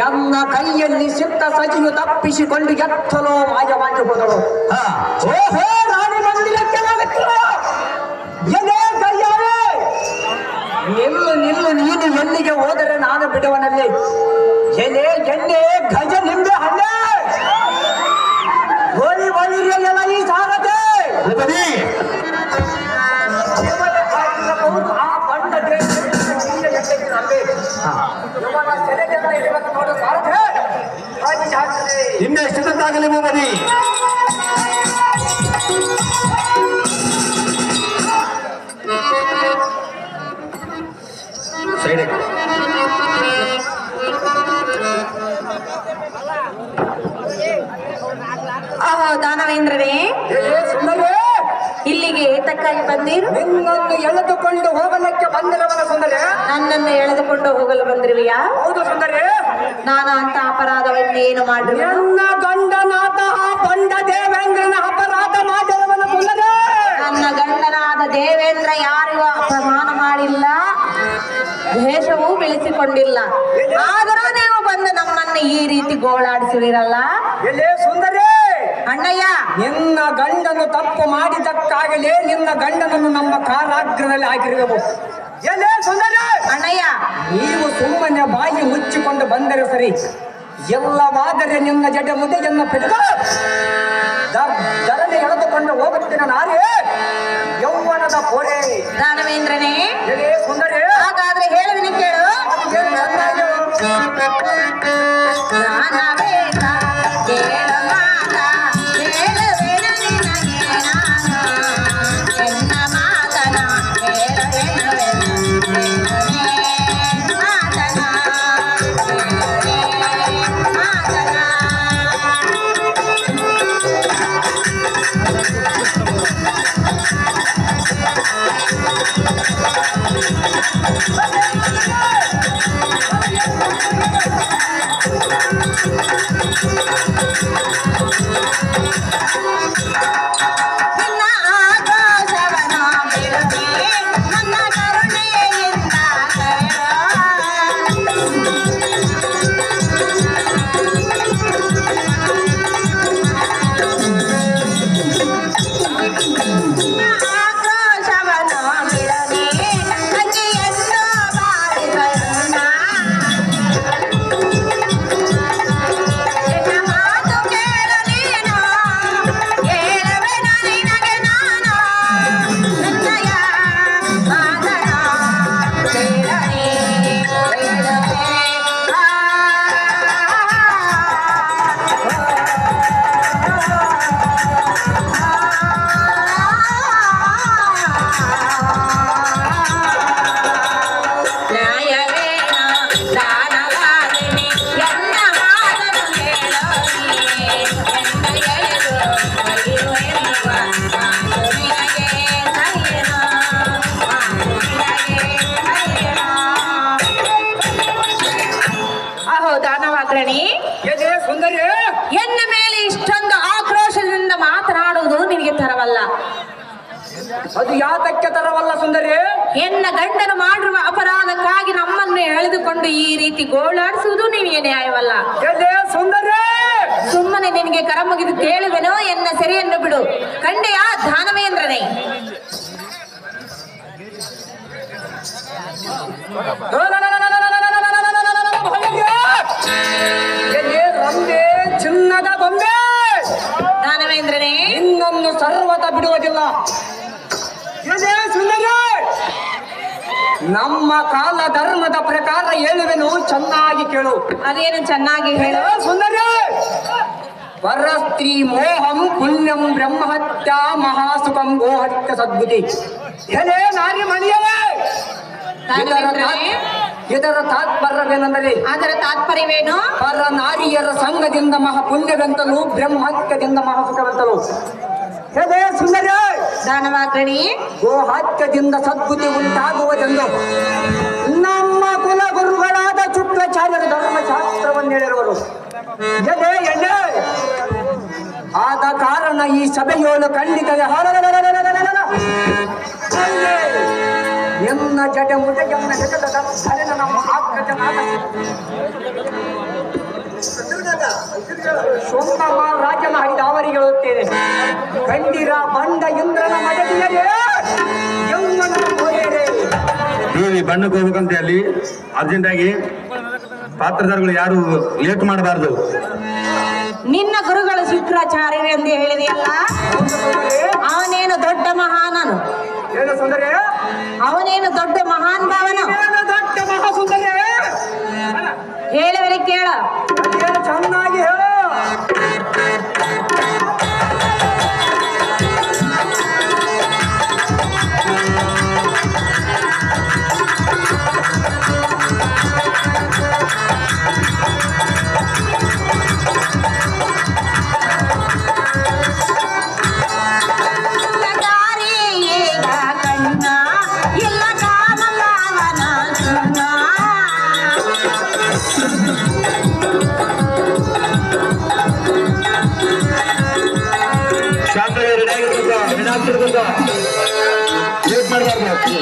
ಎನ್ನ ಕೈಯಲ್ಲಿ ಸಿಕ್ಕ ಸಜಿಯು ತಪ್ಪಿಸಿಕೊಂಡು ಎತ್ತಲೋ ಮಾಯವಾಗಿ ಹೋದಳು. ಓಹೋ ರಾಣಿ ಮಂದಿರಕ್ಕೆ ನಿಲ್ಲು ನಿಲ್ಲು, ನೀನು ಎಲ್ಲಿಗೆ ಹೋದರೆ ನಾನು ಬಿಡುವನಲ್ಲಿ. ಎಲೆ ಎಣ್ಣೆ ಗಜ ನಿಂಬೆ ಹಣ್ಣೆ ಗೋಲಿ ಬಲಿರಿಯಲ್ಲ ಈ ಸಾರತೆ. ಇನ್ನೆಷ್ಟು ಗೊತ್ತಾಗಲಿ ಬನ್ನಿ. ದಾನವೇಂದ್ರನೇ, ಇಲ್ಲಿಗೆ ಏತಕ್ಕಾಗಿ ಬಂದಿರು? ನಿನ್ನನ್ನು ಎಳೆದುಕೊಂಡು ಹೋಗಲಿಕ್ಕೆ ಬಂದಿರವನ ಸುಂದರಿ. ನನ್ನನ್ನು ಎಳೆದುಕೊಂಡು ಹೋಗಲು ಬಂದಿರುವೆಯಾ? ಹೌದು ಸುಂದರಿ. ನಾನು ಅಂತ ಅಪರಾಧವನ್ನೇನು ಮಾಡಿ ನನ್ನ ಗಂಡನಾದ ಬಂಡ ದೇವೇಂದ್ರನ ಅಪರಾಧ ಮಾಡಿರುವನ ಸುಂದರಿ. ನನ್ನ ಗಂಡನಾದ ದೇವೇಂದ್ರ ಯಾರಿಗೂ ಅಪಮಾನ ಮಾಡಿಲ್ಲ, ದ್ವೇಷವೂ ಬೆಳೆಸಿಕೊಂಡಿಲ್ಲ. ಆದರೂ ನೀವು ಬಂದು ನಮ್ಮನ್ನು ಈ ರೀತಿ ಗೋಳಾಡಿಸಿದಿರಲ್ಲ. ಎಲೆ ಸುಂದರಿ, ಅಣ್ಣಯ್ಯ, ನಿನ್ನ ಗಂಡನು ತಪ್ಪು ಮಾಡಿದಕ್ಕಾಗಲೇ ನಿನ್ನ ಗಂಡನನ್ನು ನಮ್ಮ ಕಾರಾಗೃಹದಲ್ಲಿ ಹಾಕಿರುವೆವು. ಎಲೆ ಸುಂದರಿ, ಅಣ್ಣಯ್ಯ, ನೀವು ಸುಮ್ಮನೆ ಬಾಯಿ ಮುಚ್ಚಿಕೊಂಡು ಬಂದರೆ ಸರಿ. ಎಲ್ಲವಾದರೆ ನಿನ್ನ ಜಡ ಮುದೆಯನ್ನು ಬಿಟ್ಟು ದರನೆ ಎಳೆದುಕೊಂಡು ಹೋಗುತ್ತೇನೆ ನಾರೇ ಯೌವನದ ಪೋರೆ. ದಾನವೇಂದ್ರನೇ, ಎಲೆ ಸುಂದರಿ, ಹಾಗಾದ್ರೆ ಹೇಳುವಿನ ಕೇಳು. ಎನ್ನ ಮೇಲೆ ಇಷ್ಟೊಂದು ಆಕ್ರೋಶದಿಂದ ಮಾತನಾಡುವುದು ನಿನಗೆ ತರವಲ್ಲ. ಅದು ಯಾತಕ್ಕೆ ತರವಲ್ಲ ಸುಂದರಿ? ಎನ್ನ ಗಂಡನು ಮಾಡಿರುವ ಅಪರಾಧಕ್ಕಾಗಿ ನಮ್ಮನ್ನು ಎಳೆದುಕೊಂಡು ಈ ರೀತಿ ಗೋಳಾಡಿಸುವುದು ನಿನಗೆ ನ್ಯಾಯವಲ್ಲ. ಸುಂದರಿ, ಸುಮ್ಮನೆ ನಿನಗೆ ಕರ ಮುಗಿದು ಕೇಳುವೆನೋ, ಎನ್ನ ಸೆರೆಯನ್ನು ಬಿಡು. ಕಂಡೆಯ ದಾನವೇಂದ್ರನೇ? ಚಿನ್ನದ ಬೊಂಬೆ ದಾನವೇಂದ್ರನೇ, ಇನ್ನೊಂದು ಸರ್ವತ ಬಿಡುವುದಿಲ್ಲ. ಸುಂದರಿ, ನಮ್ಮ ಕಾಲ ಧರ್ಮದ ಪ್ರಕಾರ ಹೇಳುವೆನು, ಚೆನ್ನಾಗಿ ಕೇಳು. ಅದೇನು ಚೆನ್ನಾಗಿ ಹೇಳು ಸುಂದರಿ. ಪರಸ್ತ್ರೀ ಮೋಹಂ ಪುಣ್ಯಂ ಬ್ರಹ್ಮಹತ್ಯ ಮಹಾಸುಖಂ ಗೋಹತ್ಯ ಸದ್ಬುದ್ಧಿ. ಎಲೆ ನಾರಿ ಮಣಿಯವೇ, ಇದರ ತಾತ್ಪರ್ಯವೇನೆಂದರೆ, ಅದರ ತಾತ್ಪರ್ಯವೇನು? ಪರ ನಾರಿಯರ ಸಂಘದಿಂದ ಮಹಾಪುಣ್ಯವೆಂತಲೂ ಬ್ರಹ್ಮಹತ್ಯದಿಂದ ಮಹಾಸುಖವೆಂತಲೂ. ಎಲೆ ಸುಂದರಿ, ದಾನವಾಗ್ರಣಿ, ಗೋಹತ್ಯದಿಂದ ಸದ್ಬುದ್ಧಿ ಉಂಟಾಗುವುದೆಂದು ನಮ್ಮ ಕುಲಗುರುಗಳಾದ ಶುಕ್ರಾಚಾರ್ಯರು ಧರ್ಮಶಾಸ್ತ್ರವನ್ನು ಹೇಳಿರುವರು. ಎಲೆ ಎಣ್ಣೆ ಆದ ಕಾರಣ ಈ ಸಭೆಯೋಳು ಖಂಡಿತ ಎನ್ನ ಜಡ ಮುದೆಯನ್ನ ನಮ್ಮ ಆಕೃತನಾದ ಸ್ವಂತ ರಾಜ್ಯನ ಹರಿದ ಅವರಿಗೆ ಹೇಳುತ್ತೇನೆ. ಕಂಡಿರ ಬಂಡ ಇಂದ್ರನ ಮಡದಿಯರೇ, ಯೌವನ ಹೊರೆಯರೇ. ನೀವು ಈ ಬಣ್ಣಕ್ಕೆ ಹೋಗ್ಬೇಕಂತ ಅಲ್ಲಿ ಅರ್ಜೆಂಟ್ ಆಗಿ ಪಾತ್ರಧಾರಿಗಳು ಯಾರು ಲೇಟ್ ಮಾಡಬಾರ್ದು. ನಿನ್ನ ಗುರುಗಳು ಶುಕ್ರಾಚಾರ್ಯರು ಎಂದು ಹೇಳಿದೆಯಲ್ಲ, ಅವನೇನು ದೊಡ್ಡ ಮಹಾನನು? ಏನು ಸುಂದರಿ? ಅವನೇನು ದೊಡ್ಡ ಮಹಾನ್ ಭಾವನ? ಏನು ದೊಡ್ಡ ಮಹಾಸುಂದರಿ? ಹೇಳುವರೆ ಕೇಳ. ಏನು ಚೆನ್ನಾಗಿ ಹೇಳು. ಲೇಟ್ ಮಾಡಬಾರ್ದು.